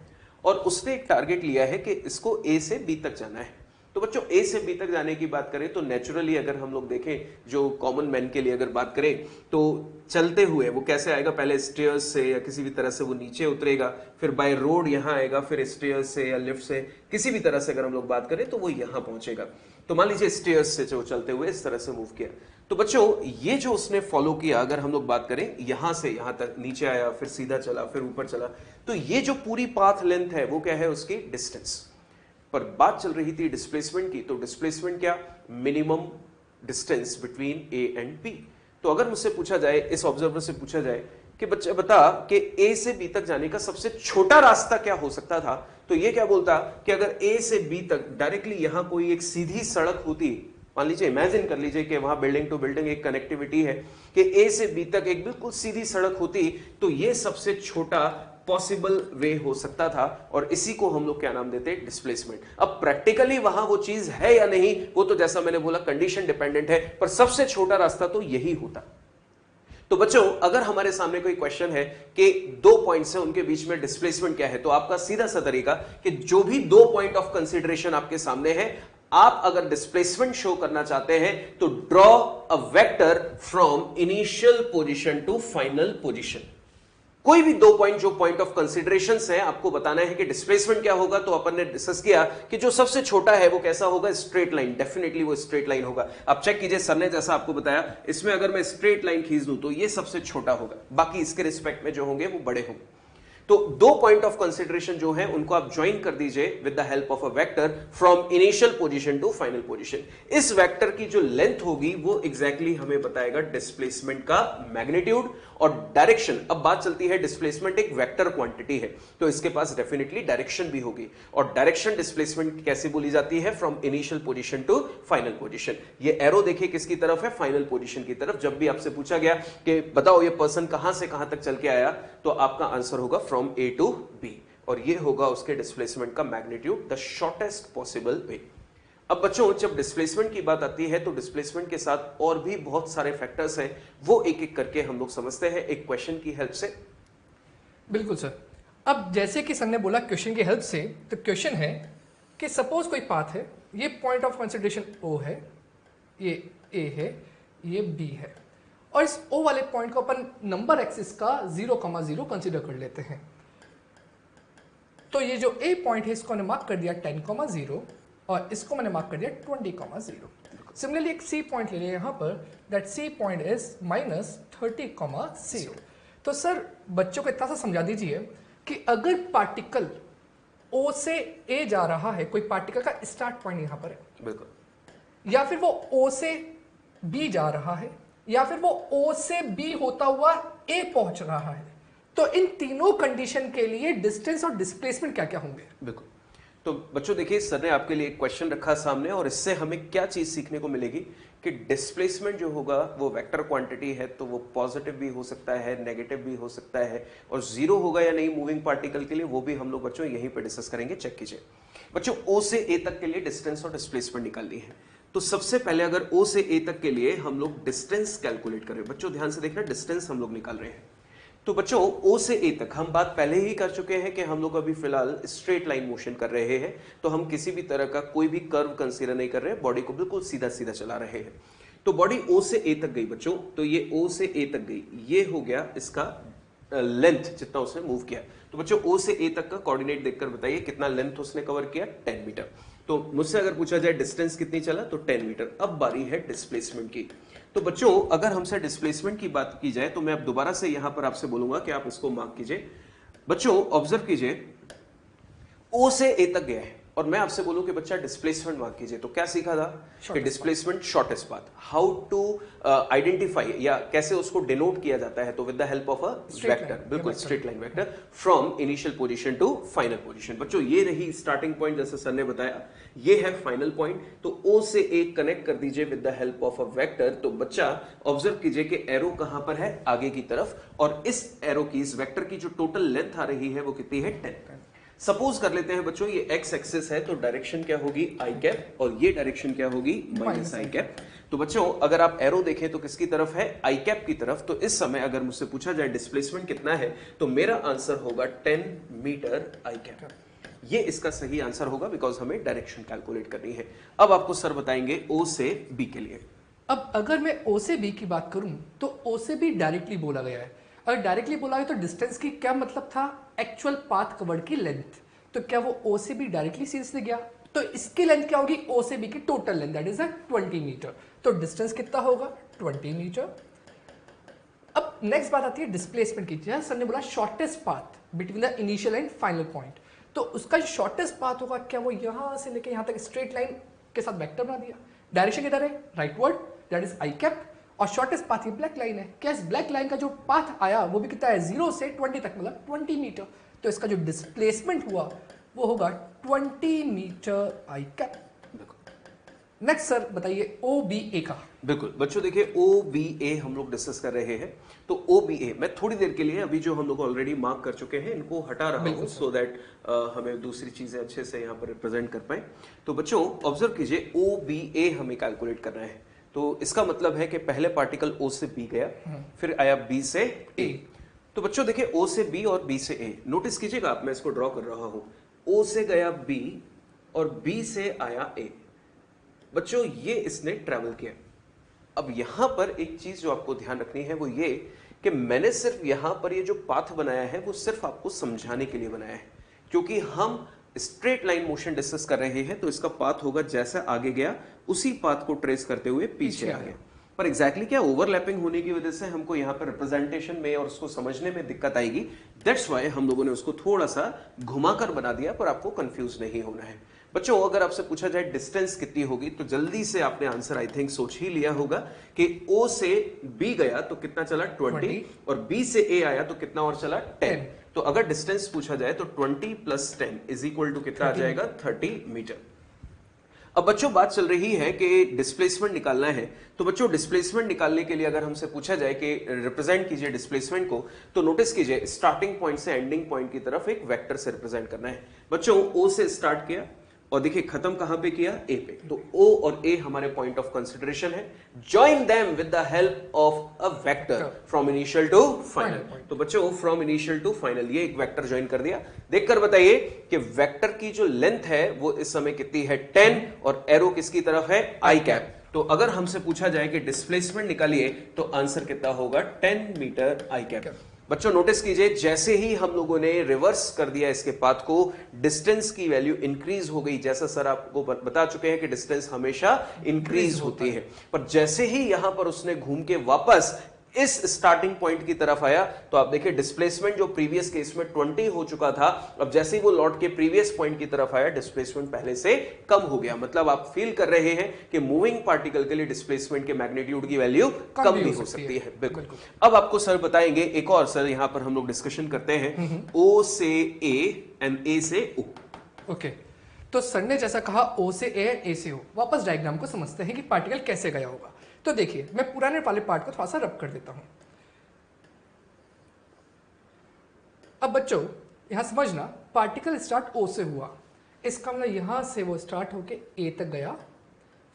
और उसने एक टारगेट लिया है कि इसको ए से बी तक जाना है। तो बच्चों ए से बी तक जाने की बात करें तो नेचुरली अगर हम लोग देखें, जो कॉमन मैन के लिए अगर बात करें तो चलते हुए वो कैसे आएगा? पहले स्टेयर्स से या किसी भी तरह से वो नीचे उतरेगा, फिर बाय रोड यहाँ आएगा, फिर स्टेयर्स से या लिफ्ट से किसी भी तरह से अगर हम लोग बात करें तो वो यहाँ पहुंचेगा। तो मान लीजिए स्टेयर्स से जो चलते हुए इस तरह से मूव किया, तो बच्चों ये जो उसने फॉलो किया, अगर हम लोग बात करें यहां से यहां तक नीचे आया, फिर सीधा चला, फिर ऊपर चला, तो ये जो पूरी पाथ लेंथ है वो क्या है? उसकी डिस्टेंस। पर बात चल रही थी डिस्प्लेसमेंट की, तो डिस्प्लेसमेंट क्या? Minimum distance between A and B. तो अगर मुझसे पूछा जाए, इस ऑब्जर्वर से पूछा जाए कि बच्चा बता कि ए से बी तक जाने का सबसे छोटा रास्ता क्या हो सकता था, तो ये क्या बोलता कि अगर ए से बी तक डायरेक्टली यहां कोई एक सीधी सड़क होती, मान लीजिए इमेजिन कर लीजिए कि वहां बिल्डिंग टू बिल्डिंग एक कनेक्टिविटी है कि ए से बी तक एक बिल्कुल सीधी सड़क होती, तो ये सबसे छोटा पॉसिबल वे हो सकता था और इसी को हम लोग क्या नाम देते हैं, डिस्प्लेसमेंट। अब प्रैक्टिकली वहां वो चीज है या नहीं, वो तो जैसा मैंने बोला कंडीशन डिपेंडेंट है, पर सबसे छोटा रास्ता तो यही होता। तो बच्चों अगर हमारे सामने कोई क्वेश्चन है कि दो पॉइंट्स हैं उनके बीच में डिस्प्लेसमेंट क्या है, तो आपका सीधा सा तरीका कि जो भी दो पॉइंट ऑफ कंसीडरेशन आपके सामने है, आप अगर डिस्प्लेसमेंट शो करना चाहते हैं तो draw a vector from initial position to final position. कोई भी दो पॉइंट जो पॉइंट ऑफ कंसीडरेशन है, आपको बताना है कि डिस्प्लेसमेंट क्या होगा, तो अपन ने डिस्कस किया कि जो सबसे छोटा है वो कैसा होगा, स्ट्रेट लाइन। डेफिनेटली वो स्ट्रेट लाइन होगा। आप चेक कीजिए, सर ने जैसा आपको बताया, इसमें अगर मैं स्ट्रेट लाइन खींच दूं तो ये सबसे छोटा होगा, बाकी इसके रिस्पेक्ट में जो होंगे वो बड़े होंगे। तो दो पॉइंट ऑफ कंसीडरेशन जो है उनको आप ज्वाइन कर दीजिए with the help of a vector from initial position to final position. इस वेक्टर की जो लेंथ होगी वो एग्जैक्टली हमें बताएगा डिस्प्लेसमेंट का मैग्नीट्यूड और डायरेक्शन। अब बात चलती है, डिस्प्लेसमेंट एक वेक्टर क्वांटिटी है तो इसके पास डेफिनेटली डायरेक्शन भी होगी, और डायरेक्शन डिस्प्लेसमेंट कैसे बोली जाती है, from initial position to final position. ये एरो देखिए किसकी तरफ है, फाइनल पोजीशन की तरफ। जब भी आपसे पूछा गया कि बताओ ये पर्सन कहां से कहां तक चल के आया, तो आपका आंसर होगा फ्रॉम ए टू बी, और ये होगा उसके डिस्प्लेसमेंट का magnitude, the shortest possible way. अब बच्चों जब डिस्प्लेसमेंट की बात आती है तो डिस्प्लेसमेंट के साथ और भी बहुत सारे फैक्टर्स हैं, वो एक एक करके हम लोग समझते हैं एक क्वेश्चन की हेल्प से। बिल्कुल सर। अब जैसे कि सर ने बोला क्वेश्चन की हेल्प से, तो क्वेश्चन है कि सपोज कोई पाथ है, ये पॉइंट ऑफ कंसिडरेशन ओ है, ये ए है, ये बी है, और इस ओ वाले पॉइंट को अपन नंबर एक्सिस का 0,0 कंसिडर कर लेते हैं। तो ये जो ए पॉइंट है इसको मैंने मार्क कर दिया 10,0 और इसको मैंने मार्क कर दिया 20,0। सिमिलरली एक सी पॉइंट ले लिया यहाँ पर, दैट सी पॉइंट इज -30,0। तो सर बच्चों को इतना सा समझा दीजिए कि अगर पार्टिकल ओ से ए जा रहा है, कोई पार्टिकल का स्टार्ट पॉइंट यहाँ पर है, बिल्कुल, या फिर वो ओ से बी जा रहा है, या फिर वो ओ से बी होता हुआ ए पहुंच रहा है, तो इन तीनों कंडीशन के लिए डिस्टेंस और डिस्प्लेसमेंट क्या क्या होंगे। बिल्कुल। तो बच्चों देखिए, सर ने आपके लिए एक क्वेश्चन रखा सामने, और इससे हमें क्या चीज सीखने को मिलेगी कि डिस्प्लेसमेंट जो होगा वो वेक्टर क्वांटिटी है, तो वो पॉजिटिव भी हो सकता है, नेगेटिव भी हो सकता है, और जीरो होगा या नहीं मूविंग पार्टिकल के लिए, वो भी हम लोग बच्चों यहीं पे डिस्कस करेंगे। चेक कीजिए बच्चों, ओ से ए तक के लिए डिस्टेंस और डिस्प्लेसमेंट निकालनी है। तो सबसे पहले अगर ओ से ए तक के लिए हम लोग डिस्टेंस कैलकुलेट करें, बच्चों ध्यान से देखना, डिस्टेंस हम लोग निकाल रहे हैं। तो बच्चों ओ से ए तक हम बात पहले ही कर चुके हैं कि हम लोग अभी फिलहाल स्ट्रेट लाइन मोशन कर रहे हैं, तो हम किसी भी तरह का कोई भी कर्व कंसीडर नहीं कर रहे हैं, बॉडी को बिल्कुल सीधा सीधा चला रहे हैं। तो बॉडी ओ से ए तक गई बच्चों, तो ये ओ से ए तक गई, ये हो गया इसका लेंथ जितना उसने मूव किया। तो बच्चों ओ से ए तक का कोऑर्डिनेट देखकर बताइए कितना लेंथ उसने कवर किया, 10 मीटर। तो मुझसे अगर पूछा जाए डिस्टेंस कितनी चला, तो 10 मीटर। अब बारी है डिस्प्लेसमेंट की। तो बच्चों अगर हमसे डिस्प्लेसमेंट की बात की जाए तो मैं अब दोबारा से यहां पर आपसे बोलूंगा कि आप इसको मार्क कीजिए। बच्चों ऑब्जर्व कीजिए, ओ से ए तक गया है और मैं आपसे बोलूं कि बच्चा डिस्प्लेसमेंट मार्क कीजिए, तो क्या सीखा था कि displacement shortest path, how to identify या कैसे उसको डिनोट किया जाता है, तो with the help of a vector, बिल्कुल straight line vector from initial position to final position. बच्चों ये रही स्टार्टिंग पॉइंट, जैसे सर ने बताया, ये है फाइनल पॉइंट। तो ओ से ए कनेक्ट कर दीजिए with the help of a vector. तो बच्चा ऑब्जर्व कीजिए कि एरो कहां पर है, आगे की तरफ, और इस एरो की, इस वेक्टर की जो टोटल लेंथ आ रही है वो कितनी है, 10। सपोज कर लेते हैं बच्चों ये एक्स एक्सिस है, तो डायरेक्शन क्या होगी, आई कैप, और ये डायरेक्शन क्या होगी, माइनस आई कैप। तो बच्चों अगर आप एरो देखें तो किसकी तरफ है, आई कैप की तरफ। तो इस समय अगर मुझसे पूछा जाए डिस्प्लेसमेंट कितना है, तो मेरा आंसर होगा 10 मीटर आई कैप। ये इसका सही आंसर होगा, बिकॉज हमें डायरेक्शन कैलकुलेट करनी है। अब आपको सर बताएंगे ओ से बी के लिए। अब अगर मैं ओ से बी की बात करूं तो ओ से बी डायरेक्टली बोला गया है। अगर डायरेक्टली बोला है तो डिस्टेंस की क्या मतलब था, एक्चुअल पाथ कवर्ड की लेंथ। तो क्या वो ओ से बी डायरेक्टली सीधे गया, तो इसकी लेंथ क्या होगी, ओ से बी की total length, that is 20 metre. तो डिस्टेंस कितना होगा, 20 मीटर। अब नेक्स्ट बात आती है डिस्प्लेसमेंट की। जैसे सर ने बोला shortest path between the initial and final point, तो उसका जो शॉर्टेस्ट पाथ होगा, क्या वो यहां से लेके यहां तक स्ट्रेट लाइन के साथ वेक्टर बना दिया, डायरेक्शन किधर है, rightward, that is I cap, और शॉर्टेस्ट पाथ ये ब्लैक लाइन है। क्या इस ब्लैक लाइन का जो पाथ आया वो भी कितना है, 0 से 20 तक, मतलब 20 मीटर। तो इसका जो डिस्प्लेसमेंट हुआ वो होगा 20 मीटर आई कैप। नेक्स्ट सर बताइए OBA का। बिल्कुल बच्चों, देखिए OBA हम लोग डिस्कस कर रहे हैं। तो OBA मैं थोड़ी देर के लिए अभी जो हम लोग ऑलरेडी मार्क कर चुके हैं इनको हटा रहा हूं सो दैट हमें दूसरी चीजें अच्छे से यहाँ पर रिप्रेजेंट कर पाए। तो बच्चों ऑब्जर्व कीजिए, OBA हमें कैलकुलेट करना है। तो इसका मतलब है कि पहले पार्टिकल O से B गया, फिर आया B से A। तो बच्चों देखिए O से B और B से A, नोटिस कीजिएगा आप, मैं इसको ड्रॉ कर रहा हूं। O से गया B और B से आया A। बच्चों ये इसने ट्रैवल किया। अब यहां पर एक चीज जो आपको ध्यान रखनी है वो ये कि मैंने सिर्फ यहां पर ये जो पाथ बनाया है वो सिर्फ आपको समझाने के लिए बनाया है, क्योंकि हम स्ट्रेट लाइन मोशन डिस्कस कर रहे हैं। तो इसका पाथ होगा जैसा आगे गया उसी पाथ को ट्रेस करते हुए पीछे आ गया। पर एग्जैक्टली क्या ओवरलैपिंग होने की वजह से हमको यहाँ पर रिप्रेजेंटेशन में और उसको समझने में दिक्कत आएगी। दैट्स वाई हम लोगों ने उसको थोड़ा सा घुमाकर बना दिया, पर आपको कंफ्यूज नहीं होना है। बच्चों अगर आपसे पूछा जाए डिस्टेंस कितनी होगी तो जल्दी से आपने आंसर आई थिंक सोच ही लिया होगा कि O से B गया तो कितना चला 20 और B से A आया तो कितना और चला 10। तो अगर डिस्टेंस पूछा जाए तो 20 प्लस 10 इज इक्वल टू कितना आ जाएगा 30 मीटर। अब बच्चों बात चल रही है कि डिस्प्लेसमेंट निकालना है। तो बच्चों डिस्प्लेसमेंट निकालने के लिए अगर हमसे पूछा जाए कि रिप्रेजेंट कीजिए डिस्प्लेसमेंट को, तो नोटिस कीजिए स्टार्टिंग पॉइंट से एंडिंग पॉइंट की तरफ एक वेक्टर से रिप्रेजेंट करना है। बच्चों O से स्टार्ट किया और देखिए खत्म कहां पे किया, A पे। तो O और A हमारे पॉइंट ऑफ कंसिडरेशन है। Join them with the help of a vector from initial to final. तो बच्चों फ्रॉम इनिशियल टू फाइनल ये एक वेक्टर ज्वाइन कर दिया। देखकर बताइए कि वेक्टर की जो लेंथ है वो इस समय कितनी है 10 और एरो किसकी तरफ है आई कैप। तो अगर हमसे पूछा जाए कि डिस्प्लेसमेंट निकालिए तो आंसर कितना होगा 10 मीटर आई कैप। बच्चों नोटिस कीजिए जैसे ही हम लोगों ने रिवर्स कर दिया इसके पाथ को, डिस्टेंस की वैल्यू इंक्रीज हो गई। जैसा सर आपको बता चुके हैं कि डिस्टेंस हमेशा इंक्रीज होती है, पर जैसे ही यहां पर उसने घूम के वापस इस स्टार्टिंग पॉइंट की तरफ आया तो आप देखिए डिस्प्लेसमेंट जो प्रीवियस केस में 20 हो चुका था, अब जैसे ही वो लौट के प्रीवियस पॉइंट की तरफ आया डिस्प्लेसमेंट पहले से कम हो गया। मतलब आप फील कर रहे हैं कि मूविंग पार्टिकल के लिए डिस्प्लेसमेंट के मैग्नीट्यूड की वैल्यू कम भी हो सकती है। बिल्कुल। अब आपको सर बताएंगे एक और, सर यहां पर हम लोग डिस्कशन करते हैं O से A एंड A से O। ओके, तो सर ने जैसा कहा O से A एंड A से O, वापस डायग्राम को समझते हैं कि पार्टिकल कैसे गया होगा। तो देखिए मैं पुराने वाले पार्ट को थोड़ा सा रब कर देता हूं। अब बच्चों यहां समझना, पार्टिकल स्टार्ट O से हुआ, इसका मतलब यहां से वो स्टार्ट होके A तक गया,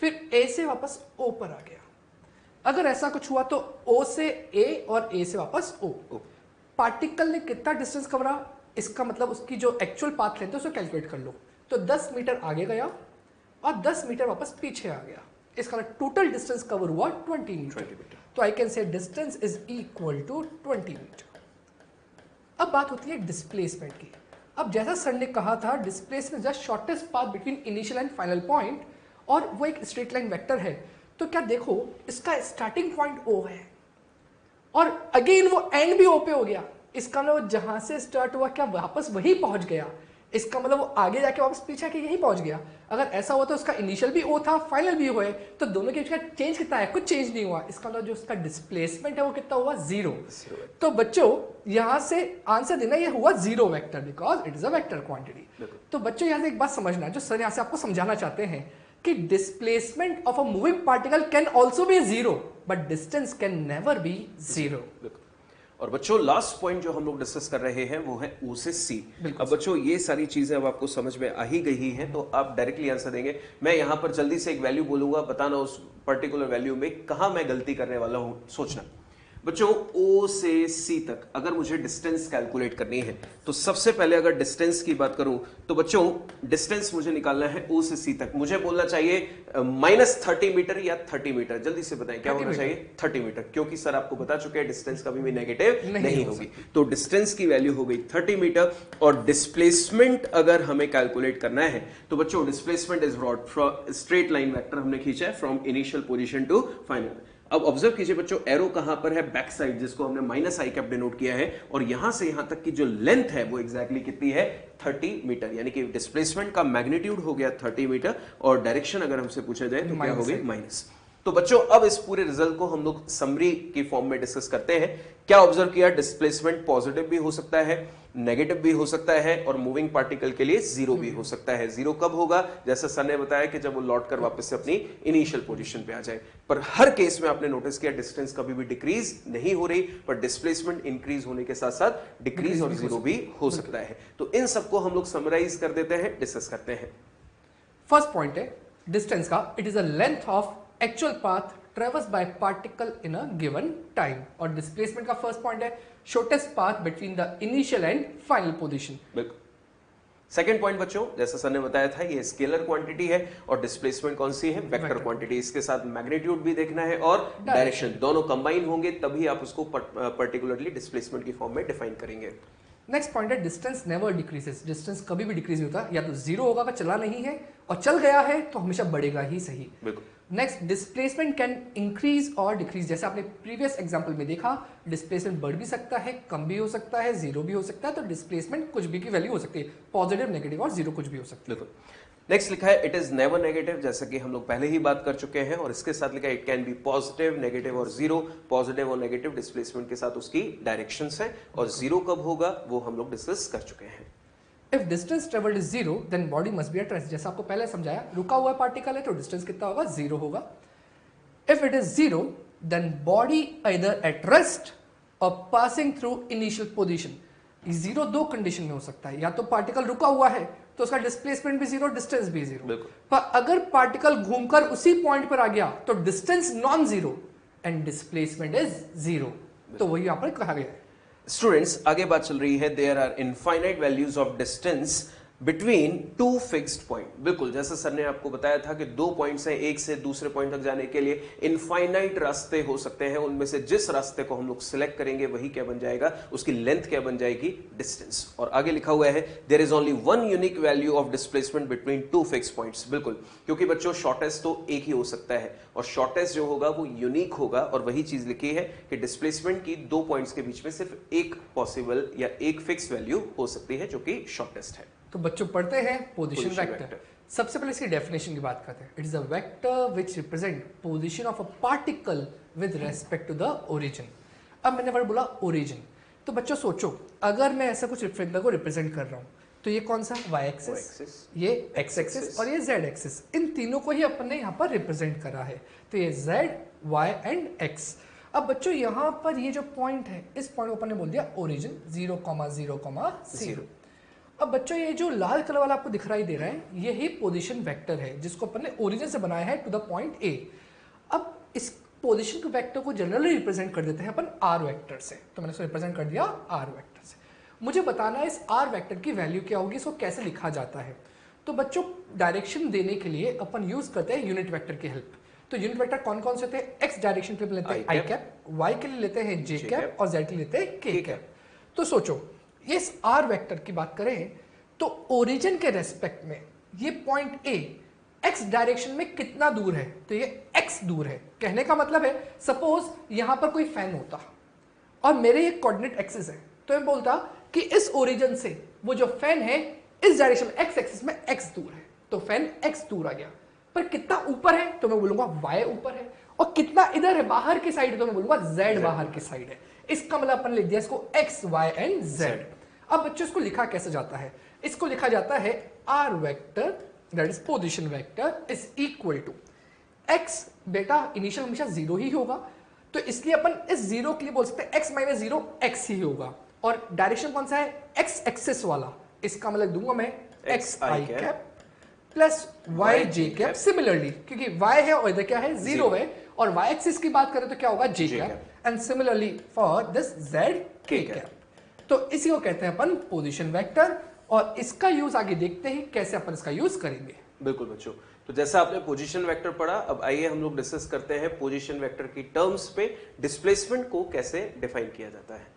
फिर A से वापस O पर आ गया। अगर ऐसा कुछ हुआ तो O से A और A से वापस O। पार्टिकल ने कितना डिस्टेंस कवरा, इसका मतलब उसकी जो एक्चुअल पाथ लेंथ है उसको कैलकुलेट कर लो। तो 10 मीटर आगे गया और 10 मीटर वापस पीछे आ गया। इसका टोटल डिस्टेंस कवर हुआ 20 मीटर। तो I can say distance is equal to 20 metre. अब बात होती है डिस्प्लेसमेंट की। अब जैसा सर ने कहा था displacement the shortest path between initial and final point, और वो एक स्ट्रेट लाइन वेक्टर है। तो क्या देखो इसका स्टार्टिंग पॉइंट O है और अगेन वो एंड भी O पे हो गया। इसका मतलब जहां से स्टार्ट हुआ क्या वापस वही पहुंच गया, इसका मतलब वो आगे जाके वापस पीछे आके यही पहुंच गया। अगर ऐसा हुआ तो उसका इनिशियल भी O था फाइनल भी O है, तो दोनों के बीच का चेंज कितना है, कुछ चेंज नहीं हुआ। इसका मतलब जो उसका डिस्प्लेसमेंट है वो कितना हुआ 0। तो बच्चों यहां से आंसर देना ये हुआ 0 vector, because it is a vector quantity. तो बच्चों यहां से एक बात समझना जो सर यहां से आपको समझाना चाहते हैं कि displacement of a moving particle can also be 0 but distance can never be 0। और बच्चों लास्ट पॉइंट जो हम लोग डिस्कस कर रहे हैं वो है O से C। अब बच्चों ये सारी चीजें अब आपको समझ में आ ही गई हैं, तो आप डायरेक्टली आंसर देंगे। मैं यहां पर जल्दी से एक वैल्यू बोलूंगा, बताना उस पर्टिकुलर वैल्यू में कहां मैं गलती करने वाला हूं, सोचना। बच्चों O से C तक अगर मुझे डिस्टेंस कैलकुलेट करनी है तो सबसे पहले अगर डिस्टेंस की बात करूं तो बच्चों डिस्टेंस मुझे निकालना है O से C तक। मुझे बोलना चाहिए -30 मीटर या 30 मीटर। जल्दी से बताएं क्या होना चाहिए 30 मीटर, क्योंकि सर आपको बता चुके हैं डिस्टेंस कभी भी नेगेटिव नहीं होगी। तो डिस्टेंस की वैल्यू हो गई 30 मीटर और डिस्प्लेसमेंट अगर हमें कैलकुलेट करना है तो बच्चों displacement is brought from straight line vector हमने खींचा है from initial position to final. अब ऑब्जर्व कीजिए बच्चों एरो कहां पर है, बैक साइड, जिसको हमने माइनस आई कैप डिनोट किया है, और यहां से यहां तक की जो लेंथ है वो एग्जैक्टली कितनी है 30 मीटर। यानी कि डिस्प्लेसमेंट का मैग्नीट्यूड हो गया 30 मीटर और डायरेक्शन अगर हमसे पूछा जाए तो क्या हो गई माइनस। तो बच्चों अब इस पूरे रिजल्ट को हम लोग समरी की फॉर्म में डिस्कस करते हैं। क्या ऑब्जर्व किया, डिस्प्लेसमेंट पॉजिटिव भी हो सकता है, नेगेटिव भी हो सकता है और मूविंग पार्टिकल के लिए जीरो भी हो सकता है। जीरो कब होगा, जैसा सर ने बताया कि जब वो लौट कर वापस से अपनी इनिशियल पोजीशन पे आ जाए। पर हर केस में आपने नोटिस किया डिस्टेंस कभी भी डिक्रीज नहीं हो रही, पर डिस्प्लेसमेंट इंक्रीज होने के साथ साथ डिक्रीज और जीरो भी हो सकता है। तो इन सबको हम लोग समराइज कर देते हैं, डिस्कस करते हैं। फर्स्ट पॉइंट है डिस्टेंस का, it is a length of actual path traverse by particle in a given time. और डिस्प्लेसमेंट का फर्स्ट पॉइंट है shortest path between the initial and final position. बिल्कुल। सेकंड पॉइंट बच्चों, जैसा सर ने बताया था, ये स्केलर क्वांटिटी है और डिस्प्लेसमेंट कौन सी है, वेक्टर क्वांटिटी। इसके साथ मैग्नीट्यूड भी देखना है और डायरेक्शन, दोनों कंबाइन होंगे तभी आप उसको पर्टिकुलरली डिस्प्लेसमेंट की फॉर्म में डिफाइन करेंगे। नेक्स्ट पॉइंट है डिस्टेंस नेवर डिक्रीजेस। डिस्टेंस कभी भी डिक्रीज नहीं होता, या तो जीरो होगा अगर चला नहीं है, और चल गया है तो हमेशा बढ़ेगा ही सही। बिल्कुल। नेक्स्ट, डिस्प्लेसमेंट कैन इंक्रीज और डिक्रीज। जैसे आपने प्रीवियस एग्जांपल में देखा, डिस्प्लेसमेंट बढ़ भी सकता है, कम भी हो सकता है, जीरो भी हो सकता है। तो डिस्प्लेसमेंट कुछ भी की वैल्यू हो सकती है, पॉजिटिव, नेगेटिव और जीरो कुछ भी हो सकती है। बिल्कुल। नेक्स्ट लिखा है इट इज नेवर नेगेटिव, जैसा कि हम लोग पहले ही बात कर चुके हैं। और इसके साथ लिखा है it can be positive, negative और जीरो। पॉजिटिव और नेगेटिव डिस्प्लेसमेंट के साथ उसकी डायरेक्शंस हैं, और जीरो कब होगा वो हम लोग डिस्कस कर चुके हैं। If distance travelled is zero then body must be at rest. जैसा आपको पहले समझाया, रुका हुआ पार्टिकल है तो डिस्टेंस कितना होगा, जीरो होगा। If it is zero then body either at rest और passing through initial position. Zero दो कंडीशन में हो सकता है, या तो पार्टिकल रुका हुआ है तो उसका डिस्प्लेसमेंट भी जीरो, डिस्टेंस भी जीरो। पर अगर पार्टिकल घूमकर उसी पॉइंट पर आ गया तो distance non zero and displacement is zero. तो वही यहां पर कहा गया है। स्टूडेंट्स, आगे बात चल रही है, there are infinite values of distance between two fixed point. बिल्कुल, जैसा सर ने आपको बताया था कि दो पॉइंट्स हैं, एक से दूसरे पॉइंट तक जाने के लिए इनफाइनाइट रास्ते हो सकते हैं। उनमें से जिस रास्ते को हम लोग सिलेक्ट करेंगे वही क्या बन जाएगा, उसकी लेंथ क्या बन जाएगी, डिस्टेंस। और आगे लिखा हुआ है there is only one unique value of displacement between two fixed points. बिल्कुल, क्योंकि बच्चों शॉर्टेस्ट तो एक ही हो सकता है, और शॉर्टेस्ट जो होगा वो यूनिक होगा। और वही चीज लिखी है कि डिस्प्लेसमेंट की दो पॉइंट्स के बीच में सिर्फ एक पॉसिबल या एक फिक्स वैल्यू हो सकती है जो कि शॉर्टेस्ट है। तो बच्चों पढ़ते हैं पोजीशन वेक्टर। सबसे पहले इसकी डेफिनेशन की बात करते हैं। It is a vector which represent position of a particle with respect to the origin. अब मैंने वर्ड बोला ओरिजिन, तो बच्चों सोचो अगर मैं ऐसा कुछ वेक्टर को रिप्रेजेंट कर रहा हूं तो ये कौन सा, वाई एक्सिस, ये एक्स एक्सिस और ये जेड एक्सिस, इन तीनों को ही अपन ने यहाँ पर रिप्रेजेंट करा है। तो ये जेड, वाई एंड एक्स। अब बच्चों यहाँ पर ये जो पॉइंट है, इस पॉइंट को अपन ने बोल दिया ओरिजिन, 0,0,0। अब बच्चों ये जो लाल कलर वाला आपको दिखाई दे रहा है, ये ही पोजीशन वेक्टर है जिसको अपन ने ओरिजिन से बनाया है टू द पॉइंट ए। अब इस पोजीशन वेक्टर को जनरली रिप्रेजेंट कर देते हैं अपन आर वेक्टर से। तो मैंने इसको रिप्रेजेंट कर दिया आर वेक्टर से। मुझे बताना है इस आर वेक्टर की वैल्यू क्या होगी, इसको कैसे लिखा जाता है। तो बच्चों डायरेक्शन देने के लिए अपन यूज करते हैं यूनिट वेक्टर की हेल्प। तो यूनिट वेक्टर कौन कौन से होते हैं, एक्स डायरेक्शन के लिए लेते हैं आई कैप, वाई के लिए लेते हैं जे कैप और जेड के लिए लेते हैं के कैप। तो सोचो ये इस आर वेक्टर की बात करें तो ओरिजिन के रेस्पेक्ट में ये पॉइंट ए एक्स डायरेक्शन में कितना दूर है, तो ये एक्स दूर है। कहने का मतलब है सपोज यहां पर कोई फैन होता और मेरे ये कोऑर्डिनेट एक्सिस है, तो मैं बोलता कि इस ओरिजिन से वो जो फैन है इस डायरेक्शन में एक्स एक्सिस में एक्स दूर है, तो फैन एक्स दूर आ गया। पर कितना ऊपर है तो मैं बोलूंगा वाई ऊपर है, और कितना इधर है बाहर की साइड तो मैं बोलूंगा जेड बाहर की साइड है। इसका मतलब अपन लिख दिया इसको एक्स, वाई एंड जेड। अब बच्चों इसको लिखा कैसे जाता है, इसको लिखा जाता है R vector that is position vector is equal to x. बेटा इनिशियल हमेशा जीरो ही होगा, तो इसलिए अपन इस जीरो के लिए बोल सकते हैं एक्स माइनस जीरो एक्स ही होगा। और डायरेक्शन कौन सा है, एक्स एक्सिस वाला, इसका मतलब दूंगा मैं एक्स आई कैप प्लस वाई जे कैप। सिमिलरली क्योंकि वाई है और इधर क्या है, जीरो है, और वाई एक्सिस की बात करें तो क्या होगा, J cap. And similarly for this Z K cap. तो इसी को कहते हैं अपन पोजीशन वेक्टर, और इसका यूज आगे देखते हैं कैसे अपन इसका यूज करेंगे। बिल्कुल बच्चों, तो जैसा आपने पोजीशन वेक्टर पढ़ा, अब आइए हम लोग डिस्कस करते हैं पोजीशन वेक्टर की टर्म्स पे डिस्प्लेसमेंट को कैसे डिफाइन किया जाता है।